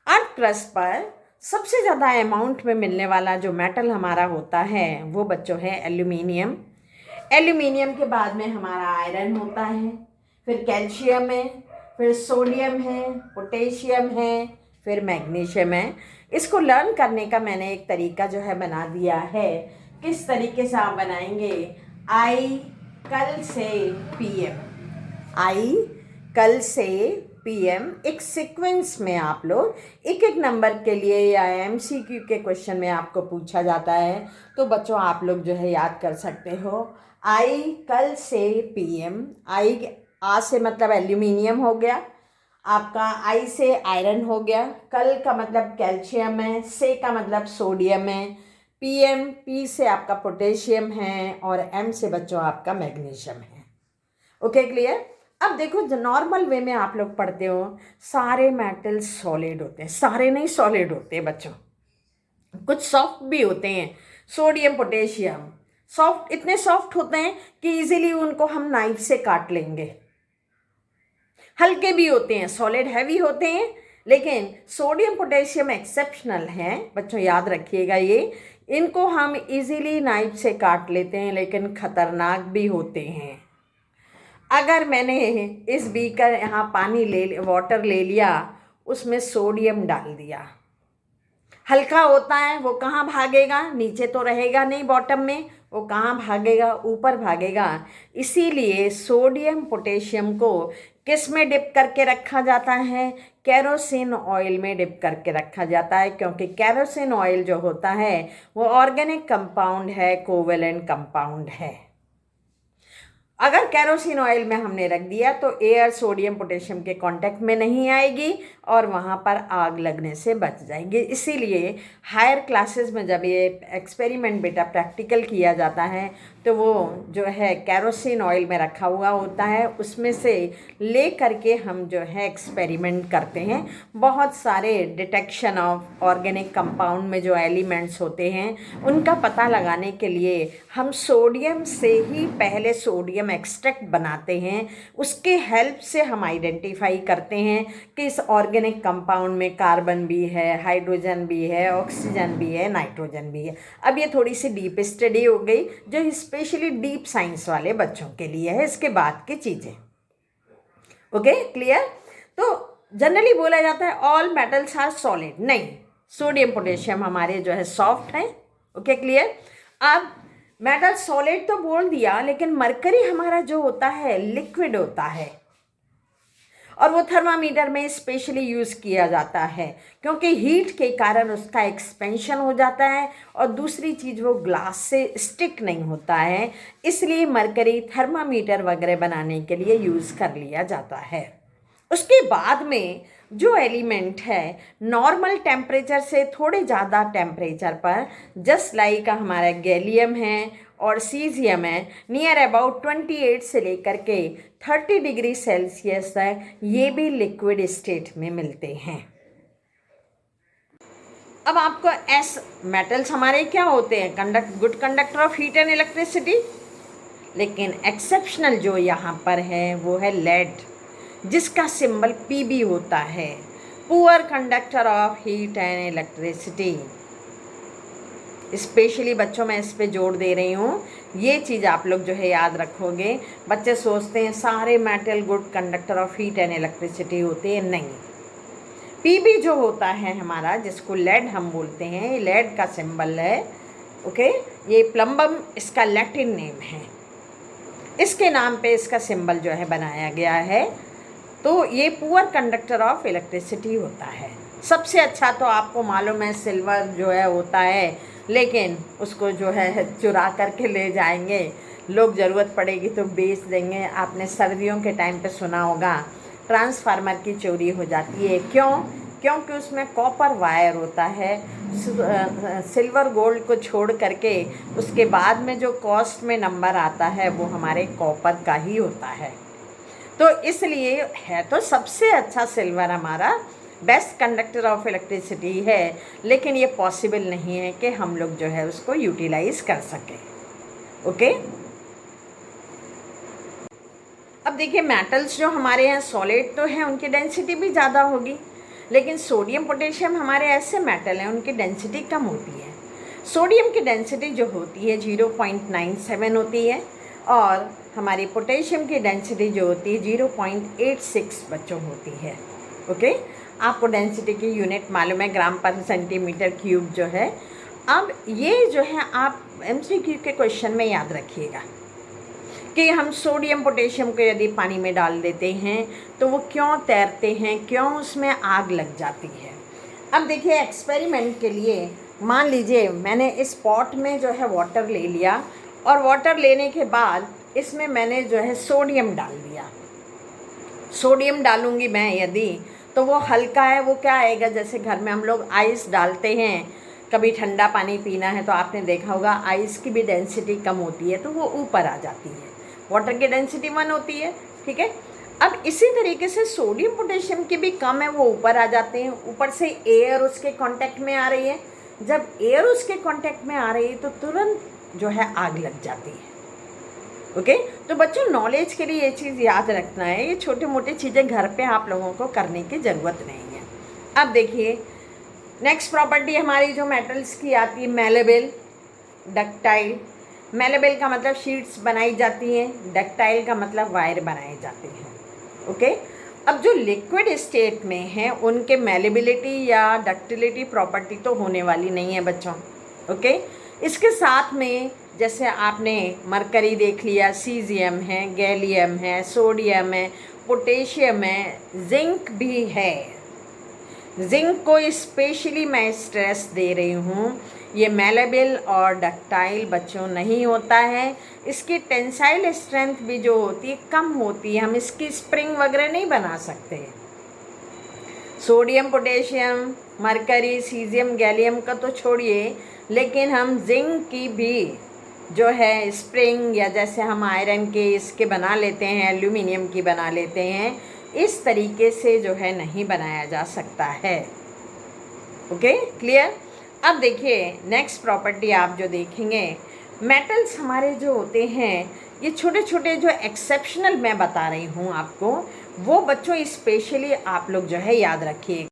Earth crust पर सबसे ज़्यादा अमाउंट में मिलने वाला जो मेटल हमारा होता है वो बच्चों है एल्यूमिनियम। एल्यूमिनियम के बाद में हमारा आयरन होता है, फिर कैल्शियम है, फिर सोडियम है, पोटेशियम है, फिर मैग्नीशियम है। इसको लर्न करने का मैंने एक तरीका जो है बना दिया है। किस तरीके से आप बनाएंगे? आई कल से पीएम, आई कल से पीएम, एक सीक्वेंस में आप लोग एक एक नंबर के लिए या एमसीक्यू के क्वेश्चन में आपको पूछा जाता है, तो बच्चों आप लोग जो है याद कर सकते हो। आई कल से पीएम, आई आ से मतलब एल्यूमिनियम हो गया, आपका आई से आयरन हो गया, कल का मतलब कैल्शियम है, से का मतलब सोडियम है, पीएम पी से आपका पोटेशियम है और एम से बच्चों आपका मैग्नीशियम है। Okay clear? अब देखो जो नॉर्मल वे में आप लोग पढ़ते हो सारे मेटल्स सॉलिड होते हैं, सारे नहीं सॉलिड होते हैं बच्चों, कुछ सॉफ्ट भी होते हैं। सोडियम पोटेशियम सॉफ्ट, इतने सॉफ्ट होते हैं कि इजीली उनको हम नाइफ से काट लेंगे। हल्के भी होते हैं, सॉलिड हैवी होते हैं, लेकिन सोडियम पोटेशियम एक्सेप्शनल हैं बच्चों, याद रखिएगा ये। इनको हम इजीली नाइफ से काट लेते हैं, लेकिन खतरनाक भी होते हैं। अगर मैंने इस बीकर यहाँ पानी वाटर ले लिया, उसमें सोडियम डाल दिया, हल्का होता है, वो कहाँ भागेगा? नीचे तो रहेगा नहीं बॉटम में, वो कहाँ भागेगा? ऊपर भागेगा। इसीलिए सोडियम पोटेशियम को किस में डिप करके रखा जाता है? केरोसिन ऑयल में डिप करके रखा जाता है, क्योंकि केरोसिन ऑयल जो होता है वो ऑर्गेनिक कंपाउंड है, कोवेलेंट कंपाउंड है। अगर कैरोसिन ऑयल में हमने रख दिया तो एयर सोडियम पोटेशियम के कांटेक्ट में नहीं आएगी और वहाँ पर आग लगने से बच जाएंगे। इसीलिए हायर क्लासेस में जब ये एक्सपेरिमेंट बेटा प्रैक्टिकल किया जाता है तो वो जो है कैरोसिन ऑयल में रखा हुआ होता है, उसमें से ले करके हम जो है एक्सपेरिमेंट करते हैं। बहुत सारे डिटेक्शन ऑफ ऑर्गेनिक कंपाउंड में जो एलिमेंट्स होते हैं उनका पता लगाने के लिए हम सोडियम से ही पहले सोडियम एक्सट्रैक्ट बनाते हैं, उसके हेल्प से हम आइडेंटिफाई करते हैं कि इस ऑर्गेनिक कंपाउंड में कार्बन भी है, हाइड्रोजन भी है, ऑक्सीजन भी है, नाइट्रोजन भी है। अब ये थोड़ी सी डीप स्टडी हो गई जो स्पेशली डीप साइंस वाले बच्चों के लिए है, इसके बाद की चीज़ें। Okay clear? तो जनरली बोला जाता है ऑल मेटल्स आर सॉलिड, नहीं, सोडियम पोटेशियम हमारे जो है सॉफ्ट हैं। Okay clear? अब मेटल सॉलिड तो बोल दिया, लेकिन मरकरी हमारा जो होता है लिक्विड होता है, और वो थर्मामीटर में स्पेशली यूज़ किया जाता है, क्योंकि हीट के कारण उसका एक्सपेंशन हो जाता है, और दूसरी चीज़ वो ग्लास से स्टिक नहीं होता है, इसलिए मरकरी थर्मामीटर वगैरह बनाने के लिए यूज़ कर लिया जाता है। उसके बाद में जो एलिमेंट है नॉर्मल टेम्परेचर से थोड़े ज़्यादा टेम्परेचर पर, जस्ट लाइक हमारा गैलियम है और सीजियम है, नियर अबाउट 28 से लेकर के 30 डिग्री सेल्सियस तक ये भी लिक्विड स्टेट में मिलते हैं। अब आपको एस मेटल्स हमारे क्या होते हैं? Good conductor of heat and electricity, लेकिन एक्सेप्शनल जो यहाँ पर है वो है लेड, जिसका सिंबल पीबी होता है, poor conductor of heat and electricity. Specially बच्चों मैं इस पे जोर दे रही हूँ, ये चीज़ आप लोग जो है याद रखोगे। बच्चे सोचते हैं सारे metal good conductor of heat and electricity होते हैं, नहीं। पीबी जो होता है हमारा, जिसको लेड हम बोलते हैं, लेड का सिंबल है। ओके, ये प्लम्बम इसका लैटिन नेम है, इसके नाम पे इसका सिंबल जो है बनाया गया है। तो ये पुअर कंडक्टर ऑफ इलेक्ट्रिसिटी होता है। सबसे अच्छा तो आपको मालूम है सिल्वर जो है होता है, लेकिन उसको जो है चुरा करके ले जाएंगे लोग, ज़रूरत पड़ेगी तो बेच देंगे। आपने सर्दियों के टाइम पे सुना होगा ट्रांसफार्मर की चोरी हो जाती है, क्यों? क्योंकि उसमें कॉपर वायर होता है। सिल्वर गोल्ड को छोड़ करके उसके बाद में जो कॉस्ट में नंबर आता है वो हमारे कॉपर का ही होता है। तो इसलिए है तो सबसे अच्छा सिल्वर हमारा बेस्ट कंडक्टर ऑफ इलेक्ट्रिसिटी है, लेकिन ये पॉसिबल नहीं है कि हम लोग जो है उसको यूटिलाइज कर सकें। ओके, अब देखिए मेटल्स जो हमारे यहाँ सॉलिड तो हैं, उनकी डेंसिटी भी ज़्यादा होगी, लेकिन सोडियम पोटेशियम हमारे ऐसे मेटल हैं उनकी डेंसिटी कम होती है। सोडियम की डेंसिटी जो होती है 0.97 होती है और हमारी पोटेशियम की डेंसिटी जो होती है 0.86 बच्चों होती है। ओके, आपको डेंसिटी की यूनिट मालूम है, ग्राम पर सेंटीमीटर क्यूब जो है। अब ये जो है आप MCQ के क्वेश्चन में याद रखिएगा कि हम सोडियम पोटेशियम को यदि पानी में डाल देते हैं तो वो क्यों तैरते हैं, क्यों उसमें आग लग जाती है। अब देखिए एक्सपेरिमेंट के लिए मान लीजिए मैंने इस पॉट में जो है वाटर ले लिया और वाटर लेने के बाद इसमें मैंने जो है सोडियम डाल दिया। सोडियम डालूँगी मैं यदि, तो वो हल्का है, वो क्या आएगा, जैसे घर में हम लोग आइस डालते हैं, कभी ठंडा पानी पीना है तो आपने देखा होगा आइस की भी डेंसिटी कम होती है तो वो ऊपर आ जाती है, वाटर की डेंसिटी 1 होती है। ठीक है, अब इसी तरीके से सोडियम पोटेशियम की भी कम है, वो ऊपर आ जाते हैं। ऊपर से एयर उसके कांटेक्ट में आ रही है, जब एयर उसके कांटेक्ट में आ रही है तो तुरंत जो है आग लग जाती है। ओके, तो बच्चों नॉलेज के लिए ये चीज़ याद रखना है, ये छोटे मोटे चीज़ें घर पे आप लोगों को करने की ज़रूरत नहीं है। अब देखिए नेक्स्ट प्रॉपर्टी हमारी जो मेटल्स की आती है, मेलेबल, डक्टाइल। मेलेबल का मतलब शीट्स बनाई जाती हैं, डक्टाइल का मतलब वायर बनाए जाते हैं। ओके, अब जो लिक्विड स्टेट में है उनके मेलेबिलिटी या डक्टिलिटी प्रॉपर्टी तो होने वाली नहीं है बच्चों। ओके, इसके साथ में जैसे आपने मरकरी देख लिया, सीजियम है, गैलियम है, सोडियम है, पोटेशियम है, जिंक भी है। जिंक को स्पेशली मैं स्ट्रेस दे रही हूँ, ये मेलेबल और डक्टाइल बच्चों नहीं होता है। इसकी टेंसाइल स्ट्रेंथ भी जो होती है कम होती है, हम इसकी स्प्रिंग वगैरह नहीं बना सकते। Sodium, potassium, mercury, caesium, gallium का तो छोड़िए, लेकिन हम जिंक की भी जो है स्प्रिंग या जैसे हम आयरन के इसके बना लेते हैं, एल्यूमिनियम की बना लेते हैं, इस तरीके से जो है नहीं बनाया जा सकता है। Okay, clear. अब देखिए नेक्स्ट प्रॉपर्टी आप जो देखेंगे, मेटल्स हमारे जो होते हैं ये छोटे छोटे जो एक्सेप्शनल मैं बता रही हूँ आपको, वो बच्चों स्पेशली आप लोग जो है याद रखिए।